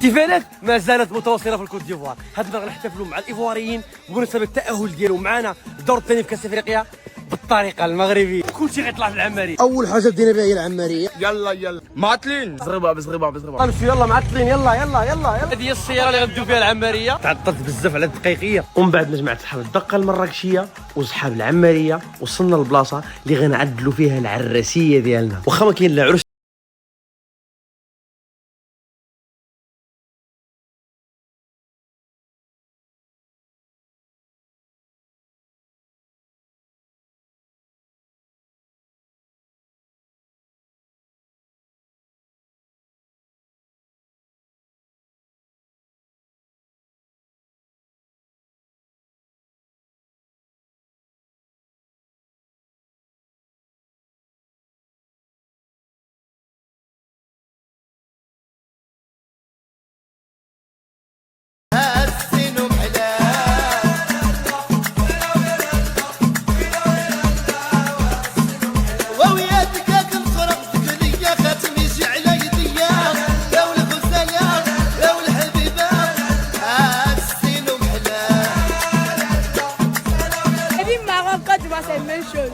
الاحتفالات ما زالت متواصله في الكوت ديفوار. هذا المره غنحتفلوا مع الايفواريين بمناسبه التاهل ديالهم معنا للدور الثاني في كاس افريقيا بالطريقه المغربيه. كلشي غيطلع في العماريه. اول حاجه بدينا بها هي العماريه. يلا معطلين بزغبه غنمشيو يلا معطلين. يلا هذه هي السياره اللي غندوي فيها العماريه. تعطلت بزاف على الدقيقيه، ومن بعد مجموعه صحاب الدقه المراكشيه وصحاب العماريه وصلنا للبلاصه اللي غنعدلوا فيها العراسيه ديالنا. واخا ما كاين لا عرس Quand tu vois ces mêmes choses.